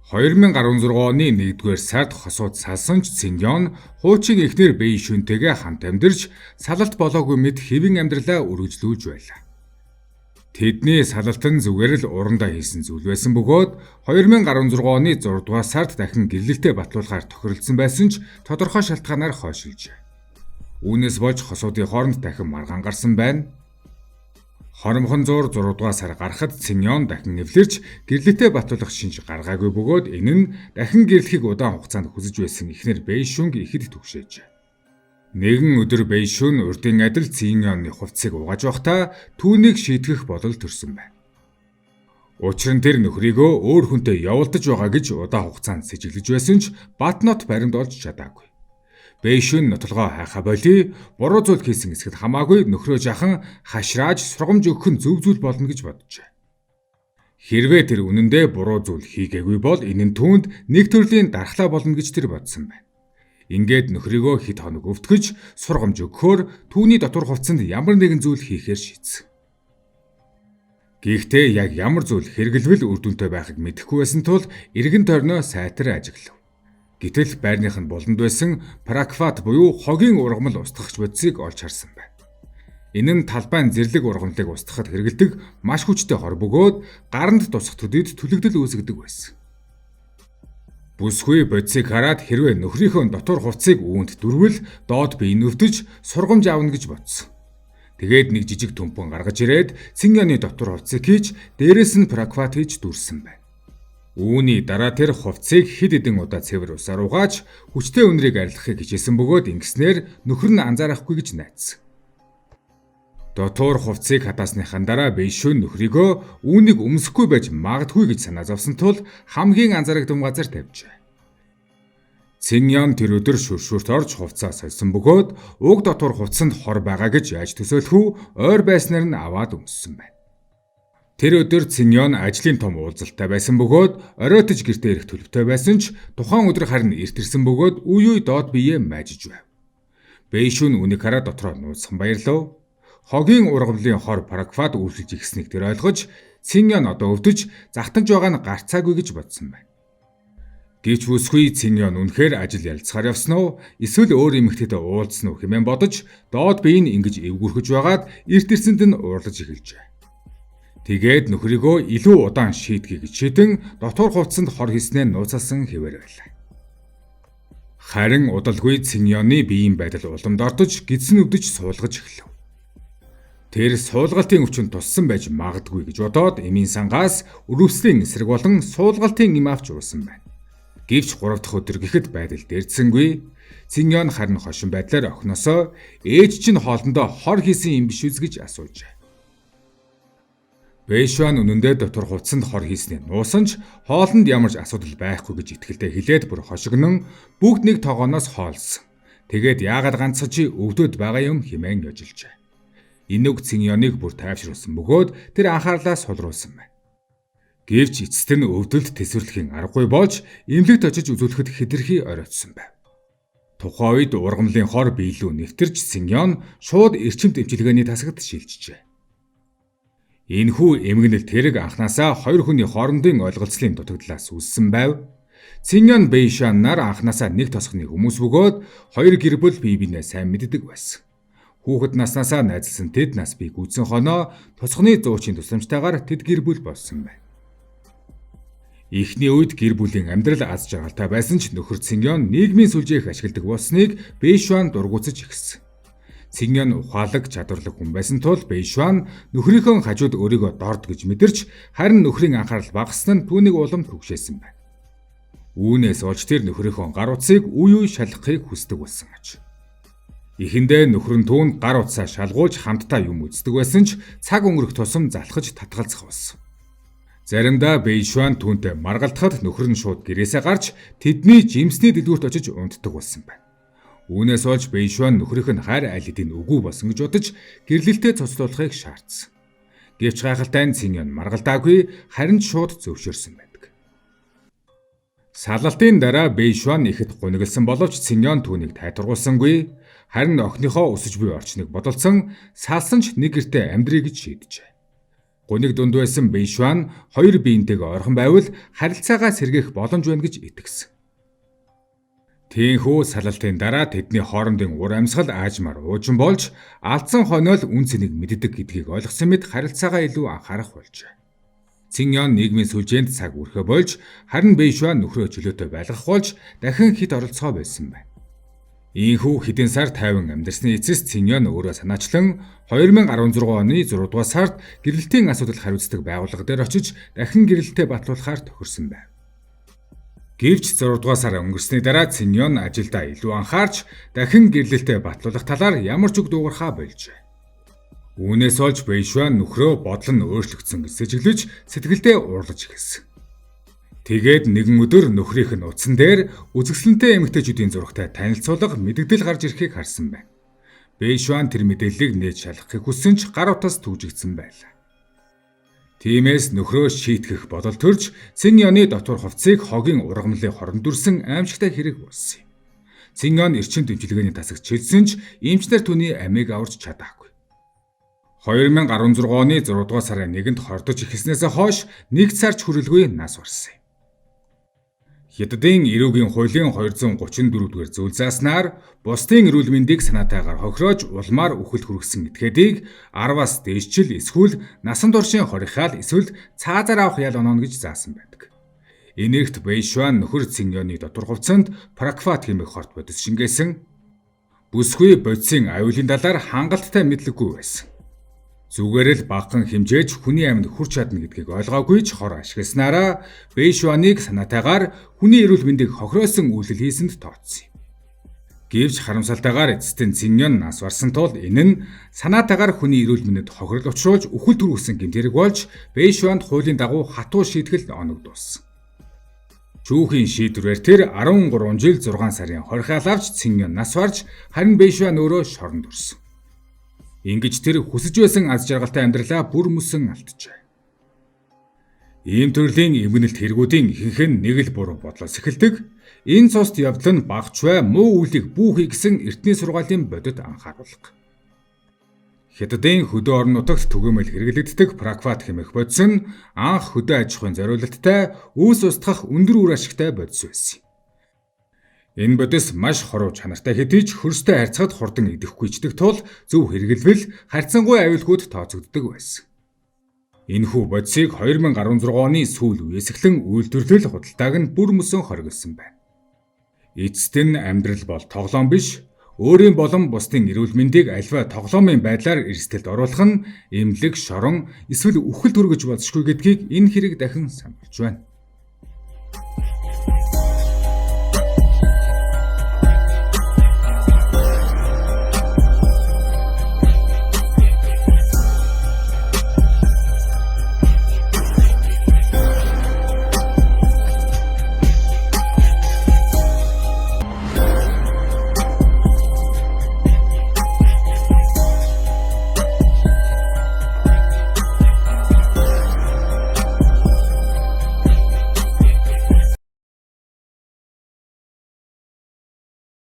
2016 оны 1-р сард хосууд салсан ч Циньон хуучин эхнэр Бэйшүнтэйгээ хамт амьдарч салалт болоогүй мэт хэвэн амьдралаа үргэлжлүүлж байлаа. Тэдний салалт нь зүгээр л урандаа хийсэн зүйл байсан бөгөөд 2016 оны 6-р сард дахин гэрлэлтэд батлуулахаар тохиролцсон байсан ч тодорхой шалтгаанаар хойшилжээ. Үүнээс болж хосуудын хооронд дахин маргаан гарсан байна. Хоромхон зуур 6-р сар гарахад Циньон дахин эвлэрч гэрлэлтэд батлуулах шинж гаргаагүй бөгөөд энэ нь дахин гэрлэхийг удаан хугацаанд хүсэж байсан эхнэр Бэйшүнг ихэд түгшээжээ. Нэгэн өдөр Бэйшүн урдын адил Циньоны хувцсыг угааж байхдаа түүнийг шийтгэх бодол төрсөн байна. Учир нь тэр нөхрийгөө өөр хүнтэй явуулдаж байгаа гэж удаан хугацаанд сэжиглэж байсан ч Батнот баримт олж чадаагүй. Бэйшүн нотолгоо хайхаа боли буруу зүйл хийсэн эсэхэд хамаагүй нөхрөө жахан хашрааж сургамж өгөх нь зөв зүйл болно гэж боджээ. Хэрвээ тэр үнэндээ буруу зүйл хийгээгүй бол энэ нь түүнд нэг төрлийн дархлаа болно гэж тэр бодсон байна. Ингээд нөхрийгөө хэд хоног өвтгөж сургамж өгөхөөр түүний дотор хувцсанд ямар нэгэн зүйл хийхээр шийдсэн. Гэхдээ яг ямар зүйл хэрэглэвэл үр дүнтэй байхыг мэдэхгүй байсан тул эргэн тойрноо сайтар ажиглав. Гэтэл байрных нь болонд байсан пракват буюу хогийн ургамал устгагч бодисыг олж харсан байна. Энэ нь талбайн зэрлэг ургамлыг устгахад хэрэглэдэг маш хүчтэй хор бөгөөд гаранд тусах төдийд түлэгдэл үүсгэдэг байсан. Бүсгүй бодисыг хараад хэрвээ нөхрийнхөө дотор хувцсыг үүнд дөрвөл доод бие нүвтэж сургамж аавна гэж бодсон. Тэгээд нэг жижиг төмпөн гаргаж ирээд Циньоны дотор хувцсыг хийж дээрээс нь пракват хийж дүрсэн байна. Үүний дараа тэр хувцсыг хэд хэдэн удаа цэвэр усаар угааж хүчтэй үнрийг арилгахыг хичээсэн бөгөөд ингэснээр нөхөр нь анзаарахгүй гэж найдсан. Дотор хувцсыг хатаасныхан дараа Бэйшүн нөхрийгөө үүнийг өмсөхгүй байж магадгүй гэж санаа зовсон тул хамгийн анзаарагдсан газар тавьжээ. Циньон тэр өдөр шүршүрт орж хувцаа сольсон бөгөөд уг дотор хувцсанд хор байгаа гэж яаж төсөөлөх үү ойр байснаар нь аваад өмссөн байна. Тэр өдөр Циньон ажлын том уулзалтай байсан бөгөөд оройтож гэртээ ирэх төлөвтэй байсан ч тухайн өдөр харин эрт ирсэн бөгөөд үе доод биеэ майжиж байв. Бэйшүн үнийг хараад дотроо нууцхан баярлав. Хогийн ургамлын хор пракват үйлчилж ихснийг тэр ойлгож Циньон одоо өвдөж захтанж байгаа нь гарцаагүй гэж бодсон байна. Гэвч бүсгүй Циньон үнэхээр ажил ялцахаар явсан уу эсвэл өөр эмэгтэйтэй уулзсан уу хэмээн бодож доод бие нь ингэж эвгүрхэж байгаад эрт ирсэнд нь уурлаж эхэлжээ. Тэгээд нөхрийгөө илүү удаан шийтгэе гэж шийдэн дотор хувцсанд хор хийснээ нууцалсан хэвээр байлаа. Харин удалгүй Циньоны биеийн байдал уламд ортож гидсэн өвдөж суулгаж эхлэв. Тэр суулгалтын өвчин туссан байж магадгүй гэж бодоод эмийн сангаас өрөвслийн эсрэг болон суулгалтын эм авч уусан байна. Гэвч 3 дахь өдөр гэхэд байдал дээрдсэнгүй. Циньон харин хошин байдлаар охиноосоо ээж чинь хоолндоо хор хийсэн юм биш үз гэж асуужээ. Бэйшүн үнэндээ дотор хувцсанд хор хийснээ нуусан ч хоолнд ямар ч асуудал байхгүй гэж итгэлтэй хэлээд бүр хошигнон бүгд нэг тогооноос хоолсон. Тэгээд яагаад ганцхан чи өвдөд байгаа юм хэмээн яжилжээ. Энэ үг Циньоныг бүр тайвшруулсан бөгөөд тэр анхаарлаа сулруулсан байна. Гэвч эцэст нь өвдөлт тэсвэрлэхийн аргагүй болж эмнэлэгт очиж үзүүлэхэд хэтэрхий оройтсон байв. Тухайн үед ургамлын хор биелүү нэвтэрч Циньон шууд эрчим тэмчилгээний тасагт шилжжээ. Энэхүү эмгэнэл тэрэг анханасаа хоёр хүний хоорондын ойлголцлын дутагдлаас үүссэн байв. Циньон Бэйшүн нар анханасаа нэг тосхны хүмүүс бөгөөд хоёр гэр бүл бие биенээ сайн мэддэг байсан. Хүүхэд наснаасаа найзалсан тэд нас бие гүйцэн хоноо тосхны зуучийн тусламжтайгаар тэд гэр бүл болсон байна. Эхний үед гэр бүлийн амьдрал аз жаргалтай байсан ч нөхөр Циньон нийгмийн сүлжээх ашигладаг болсныг Бэйшүн дургуутсаж эхэлсэн. Циньон ухаалаг чадварлаг хүн байсан тул Бэйшүн нөхрийнхөө хажууд өөрийгөө дорд гэж мэдэрч харин нөхрийн анхаарал багассан нь түүнийг улам түгшээсэн байна. Үүнээс олж тэр нөхрийнхөө гар утсыг үе үе шалгахыг хүсдэг болсон аж. Эхэндээ нөхөр нь түүнд гар утсаа шалгуулж хамтдаа юм үздэг байсан ч цаг өнгөрөх тусам залхаж татгалзах болсон. Заримдаа Бэйшүн түүнтэй маргалдахад нөхөр нь шууд гэрээсээ гарч тэдний жимсний дэлгүүрт очиж унтдаг болсон байна. Үүнээс олж Бэйшүн нөхрийнх нь хайр айлдын үгүй болсон гэж бодож гэрлэлтэд цоцлуулахыг шаардсан. Гэвч гайхалтай нь Циньон маргалдаагүй харин шууд зөвшөөрсөн байдаг. Салалтын дараа Бэйшүн ихэд гунигалсан боловч Циньон түүнийг тайтургуулсангүй. Харин охиныхоо өсөж буй орчныг бодолцсон салсан ч нэг гэртээ амьдрий гэж шийджээ. Гуниг дунд байсан Бэйшуан хоёр биентэйгээ ойрхон байвал харилцаагаа сэргээх боломж байна гэж итгэсэн. Тийхүү салалтын дараа тэдний хоорондын ур амьсгал аажмаар уучин болж алдсан хойноол үн цэнийг мэддэг гэдгийг ойлгосон мэт харилцаагаа илүү анхаарах болжээ. Циньон нийгмийн сүлжээнд цаг үрхэ болж харин Бэйшуан нөхрөө чөлөөтэй байлгах болж дахин хит оролцоо байсан байна. Ийхүү хэдэн сар тайван амьдарсны эцэс Циньон өөрөө санаачлан 2016 оны 6 дугаар сард гэрэлтийн асуудал хариуцдаг байгууллага дээр очиж дахин гэрэлтээ батлуулахаар тохирсон байв. Гэвч 6 дугаар сар өнгөрсний дараа Циньон ажилдаа илүү анхаарч дахин гэрлэлтээ батлуулах талаар ямар ч үг дуугархаа болжээ. Үүнээс олж Бэйшуан нөхрөө бодол нь өөрчлөгдсөн гэж сэжиглэж сэтгэлдээ уурлаж эхэлсэн. Тэгээд нэгэн өдөр нөхрийнх нь утсан дээр үзэсгэлэнтэй эмэгтэйчүүдийн зурагтай танилцуулга мэдээлэл гарч ирэхийг харсан байна. Бэйшуан тэр мэдээллийг нээж шалгахыг хүссэн ч гар утас түгжигдсэн байлаа. Тиймээс нөхрөө шийтгэх бодол төрж Циньоны дотор хувцсыг хогийн ургамлын хоронд дүрсэн аимшигтай хэрэг болсон юм. Циньон эрчим дэмжлэгээний тасагт чилсэн ч эмчнэр түүний амийг аварч чадаагүй. 2016 оны 6 дугаар сарын 1-нд хордож эхэлснээс хойш нэг сарч хүрэлгүй нас барсан. Хятадын эрүүгийн хуулийн 234-р зүйл зааснаар бусдын эрүүл мэндийг санаатайгаар хохироож улмаар үхэл хүргэсэн этгээдийг 10-аас дээшчил эсвэл насан туршийн хорихаал эсвэл цаазаар авах ял ононо гэж заасан байдаг. Энэгт Бэйшуан нөхөр Циньоны дотор хувцсанд пракват хэмээх хорт бодис шингээсэн. Бүсгүй бодисын аюулын талаар хангалттай мэдлэггүй байсан. Зүгээр л багахан хэмжээж хүний амьд хүрч чадна гэдгийг ойлгоогүй ч хор ашигласнараа Бэйшуаныг санаатайгаар хүний эрүүл мэндийг хохироосон үйлдэл хийсэнд тооцсон юм. Гэвч харамсалтайгаар эцэстэн Циньон нас барсан тул энэ нь санаатайгаар хүний эрүүл мэндэд хохирол учруулж үхэл төрүүлсэн гэмтэрэг болж Бэйшуанд хуулийн дагуу хатуу шийтгэл оногдуулсан. Шүүхийн шийдвэрээр тэр 13 жил 6 сарын хорихаал авч Циньон нас барж харин Бэйшуан өөрөө шоронд өрсөн. Ингэж тэр хүсэж байсан аз жаргалтай амьдралаа бүр мөсөн алдчихэ. Ийм төрлийн эмгэнэлт хэрэгүүдийн ихэнх нь нэг л буруу бодлоос эхэлдэг. Энэ цусд явдал нь багч бай муу үйлийг бүү хий гэсэн эртний сургаалын бодит анхааруулга. Хятадын хөдөө орон нутагт түгээмэл хэрэглэгддэг пракват хэмээх бодис нь анх хөдөө аж ахуйн зориулалттай үүс устгах өндөр үр ашигтай бодис байсан. Энэ бодис маш хоруу чанартай хэдий ч хөрстэй харьцахад хурдан идэвхгүйчдэг тул зөв хэрэглэвэл харьцангуй аюулгүйд тооцогддог байсан. Энэхүү бодисыг 2016 оны сүүл үеэс эхлэн үйлдвэрлэл худалдааг нь бүр мөсөн хориглосон байна. Эцэст нь амьдрал бол тоглоом биш, өөрийн болон бусдын эрүүл мэндийг альва тоглоомын байдлаар эрсдэлд оруулах нь эмнэлэг, шорон, эсвэл үхэл төргөж болзошгүй гэдгийг энэ хэрэг дахин сануулж байна.